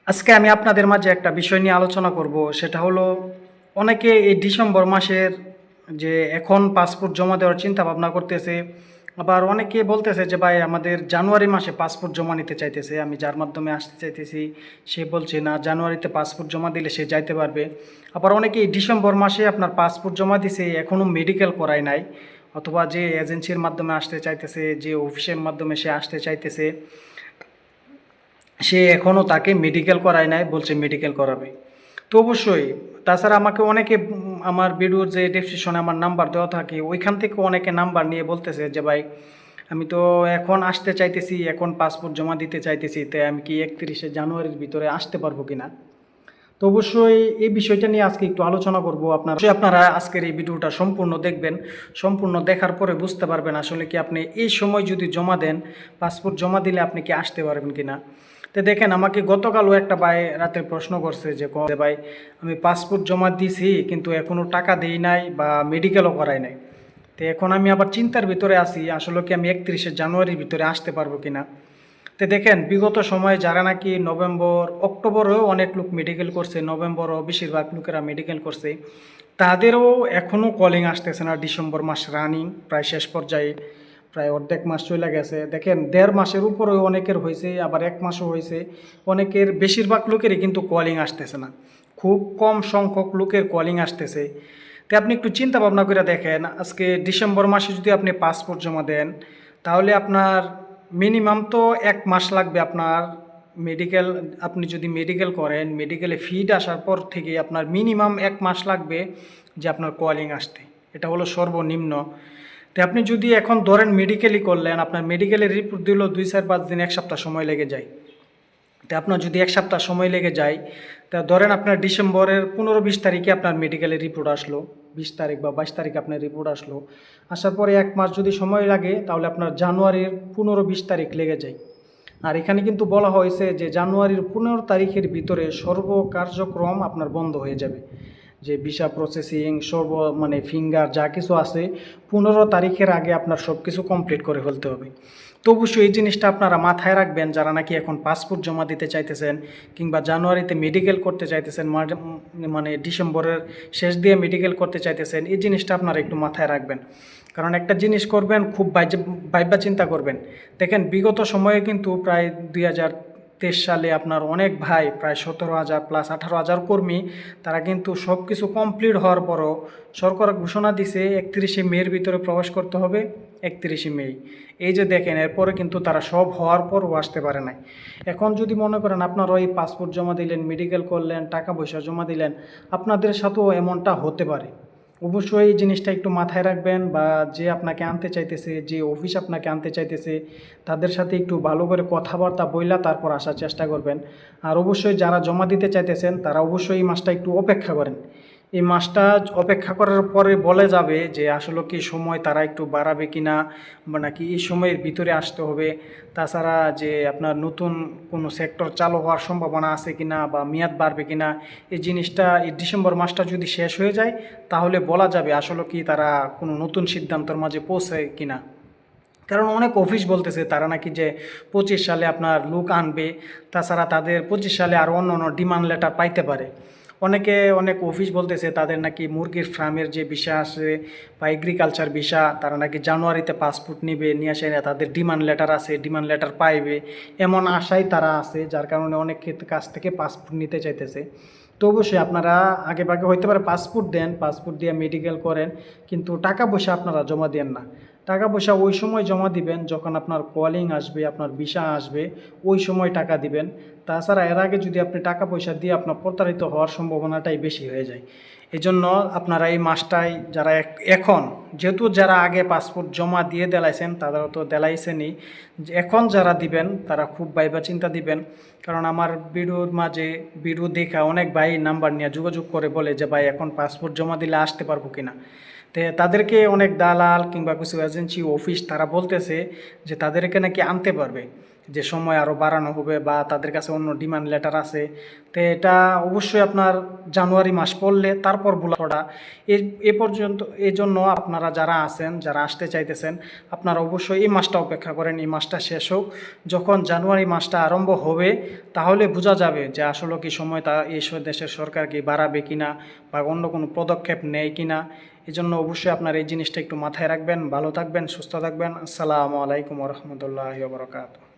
আজকে আমি আপনাদের মাঝে একটা বিষয় নিয়ে আলোচনা করব। সেটা হলো, অনেকে এই ডিসেম্বর মাসের যে এখন পাসপোর্ট জমা দেওয়ার চিন্তা ভাবনা করতেছে। আবার অনেকে বলতেছে যে ভাই আমাদের জানুয়ারি মাসে পাসপোর্ট জমা নিতে চাইতেছে, আমি যার মাধ্যমে আসতে চাইতেছি সে বলছে না জানুয়ারিতে পাসপোর্ট জমা দিলে সে যাইতে পারবে। আবার অনেকে এই ডিসেম্বর মাসে আপনার পাসপোর্ট জমা দিছে এখনও মেডিকেল করায় নাই, অথবা যে এজেন্সির মাধ্যমে আসতে চাইতেছে, যে অফিসের মাধ্যমে সে আসতে চাইতেছে, সে এখনও তাকে মেডিকেল করায় নাই, বলছে মেডিকেল করাবে। তো অবশ্যই, তাছাড়া আমাকে অনেকে আমার ভিডিওর যে ডেসক্রিপশনে আমার নাম্বার দেওয়া থাকে ওইখান থেকে অনেকে নাম্বার নিয়ে বলতেছে যে ভাই আমি তো এখন আসতে চাইতেছি, এখন পাসপোর্ট জমা দিতে চাইতেছি, তাই আমি কি 31শে জানুয়ারির ভিতরে আসতে পারবো কিনা। তো অবশ্যই এই বিষয়টা নিয়ে আজকে একটু আলোচনা করব। আপনারা আজকের এই ভিডিওটা সম্পূর্ণ দেখবেন। সম্পূর্ণ দেখার পরে বুঝতে পারবেন আসলে কি আপনি এই সময় যদি জমা দেন, পাসপোর্ট জমা দিলে আপনি কি আসতে পারবেন কিনা। তো দেখেন, আমাকে গতকালও একটা ভাই রাতে প্রশ্ন করছে যে ভাই আমি পাসপোর্ট জমা দিছি কিন্তু এখনও টাকা দেই নাই বা মেডিকেলও করাই নাই। তো এখন আমি আবার চিন্তার ভিতরে আছি আসলে কি আমি 31শে জানুয়ারির ভিতরে আসতে পারবো কিনা। তো দেখেন, বিগত সময়ে যারা নাকি নভেম্বর অক্টোবরেও অনেক লোক মেডিকেল করছে, নভেম্বরও বেশিরভাগ লোকেরা মেডিকেল করছে, তাদেরও এখনও কলিং আসতেছে না। ডিসেম্বর মাস রানিং প্রায় শেষ পর্যায়ে, প্রায় অর্ধেক মাস চলে গেছে। দেখেন, 1.5 মাসের উপরেও অনেকের হয়েছে, আবার 1 মাসও হয়েছে। অনেকের, বেশিরভাগ লোকেরই কিন্তু কলিং আসতেছে না, খুব কম সংখ্যক লোকের কলিং আসতেছে। তো আপনি একটু চিন্তা ভাবনা করে দেখেন, আজকে ডিসেম্বর মাসে যদি আপনি পাসপোর্ট জমা দেন, তাহলে আপনার মিনিমাম তো 1 মাস লাগবে আপনার মেডিকেল। আপনি যদি মেডিকেল করেন, মেডিকেলে ফিড আসার পর থেকে আপনার মিনিমাম 1 মাস লাগবে যে আপনার কলিং আসতে। এটা হলো সর্বনিম্ন। তো আপনি যদি এখন ধরেন মেডিকেলই করলেন, আপনার মেডিকেলের রিপোর্ট দিল 2-4-5 দিন, 1 সপ্তাহ সময় লেগে যায়। তো আপনার যদি 1 সপ্তাহ সময় লেগে যায়, তা ধরেন আপনার ডিসেম্বরের 15-20 তারিখে আপনার মেডিকেলের রিপোর্ট আসলো, 20 তারিখ বা 22 তারিখে আপনার রিপোর্ট আসলো। আসার পরে 1 মাস যদি সময় লাগে, তাহলে আপনার জানুয়ারির 15-20 তারিখ লেগে যায়। আর এখানে কিন্তু বলা হয়েছে যে জানুয়ারির 15 তারিখের ভিতরে সর্ব কার্যক্রম আপনার বন্ধ হয়ে যাবে। যে ভিসা প্রসেসিং মানে ফিঙ্গার যা কিছু আছে, 15 তারিখের আগে আপনার সব কিছু কমপ্লিট করে ফেলতে হবে। তো অবশ্যই এই জিনিসটা আপনারা মাথায় রাখবেন, যারা নাকি এখন পাসপোর্ট জমা দিতে চাইতেছেন কিংবা জানুয়ারিতে মেডিকেল করতে চাইতেছেন, মানে ডিসেম্বরের শেষ দিয়ে মেডিকেল করতে চাইতেছেন, এই জিনিসটা আপনারা একটু মাথায় রাখবেন। কারণ একটা জিনিস করবেন, খুব ভাইবা চিন্তা করবেন। দেখেন, বিগত সময়ে কিন্তু প্রায় 2023 সালে আপনার অনেক ভাই, প্রায় 17,000 প্লাস 18,000 কর্মী, তারা কিন্তু সব কিছু কমপ্লিট হওয়ার পরও সরকার ঘোষণা দিছে 31শে মের ভিতরে প্রবেশ করতে হবে। 31শে মে, এই যে দেখেন, এরপরে কিন্তু তারা সব হওয়ার পরও আসতে পারে নাই। এখন যদি মনে করেন আপনারা ওই পাসপোর্ট জমা দিলেন, মেডিকেল করলেন, টাকা পয়সা জমা দিলেন, আপনাদের সাথেও এমনটা হতে পারে। অবশ্যই এই জিনিসটা একটু মাথায় রাখবেন, বা যে আপনাকে আনতে চাইতেছে, যে অফিস আপনাকে আনতে চাইতেছে, তাদের সাথে একটু ভালো করে কথাবার্তা বইলা তারপর আসার চেষ্টা করবেন। আর অবশ্যই যারা জমা দিতে চাইতেছেন তারা অবশ্যই এই মাসটা একটু অপেক্ষা করেন। এই মাসটা অপেক্ষা করার পরে বলে যাবে যে আসলে কি সময় তারা একটু বাড়াবে কিনা, বা নাকি এই সময়ের ভিতরে আসতে হবে। তাছাড়া যে আপনার নতুন কোনো সেক্টর চালু হওয়ার সম্ভাবনা আছে কিনা, বা মেয়াদ বাড়বে কিনা, এই জিনিসটা এই ডিসেম্বর মাসটা যদি শেষ হয়ে যায়, তাহলে বলা যাবে আসলে কি তারা কোনো নতুন সিদ্ধান্তের মাঝে পৌঁছায় কিনা। কারণ অনেক অফিস বলতেছে তারা নাকি যে 25 সালে আপনার লোক আনবে, তাছাড়া তাদের 25 সালে আরও অন্য অন্য ডিমান্ড লেটার পাইতে পারে। অনেক অফিস বলতেছে তাদের নাকি মুরগির ফার্মের যে ভিসা আছে বা এগ্রিকালচার ভিসা, তারা নাকি জানুয়ারিতে পাসপোর্ট নিবে, নিয়ে আসে তাদের ডিমান্ড লেটার আছে, ডিমান্ড লেটার পাইবে, এমন আশায় তারা আছে, যার কারণে অনেক কাছ থেকে পাসপোর্ট নিতে চাইতেছে। তো অবশ্যই আপনারা আগে ভাগে হইতে পারে পাসপোর্ট দেন, পাসপোর্ট দিয়ে মেডিকেল করেন, কিন্তু টাকা পয়সা আপনারা জমা দেন না। টাকা পয়সা ওই সময় জমা দিবেন যখন আপনার কলিং আসবে, আপনার ভিসা আসবে, ওই সময় টাকা দিবেন। তাছাড়া এর আগে যদি আপনি টাকা পয়সা দিয়ে আপনার প্রতারিত হওয়ার সম্ভাবনাটাই বেশি হয়ে যায়। এই জন্য আপনারা এই মাসটাই, যারা এখন, যেহেতু যারা আগে পাসপোর্ট জমা দিয়ে দেলাইছেন তারা তো দেলাইছেনই, এখন যারা দিবেন তারা খুব ভাইবা চিন্তা দিবেন। কারণ আমার ভিডিওর মাঝে ভিডিও দেখা অনেক ভাই নাম্বার নিয়ে যোগাযোগ করে বলে যে ভাই এখন পাসপোর্ট জমা দিলে আসতে পারবো কিনা। তো তাদেরকে অনেক দালাল কিংবা কিছু এজেন্সি অফিস তারা বলতেছে যে তাদেরকে নাকি আনতে পারবে। যে সময় আরও বাড়ানো হবে বা তাদের কাছে অন্য ডিমান্ড লেটার আছে। তো এটা অবশ্যই আপনার জানুয়ারি মাস পড়লে তারপর বোলাটা এ পর্যন্ত। এই জন্য আপনারা যারা আছেন, যারা আসতে চাইতেছেন, আপনারা অবশ্যই এই মাসটা অপেক্ষা করেন, এই মাসটা শেষ হোক। যখন জানুয়ারি মাসটা আরম্ভ হবে তাহলে বোঝা যাবে যে আসলে কি সময় তা এই দেশের সরকার কি বাড়াবে কিনা বা অন্য কোনো পদক্ষেপ নেয় কিনা। এই জন্য অবশ্যই আপনার এই জিনিসটা একটু মাথায় রাখবেন। ভালো থাকবেন, সুস্থ থাকবেন। আসসালামু আলাইকুম রহমতুল্লাহি ওয়া বারাকাতুহু।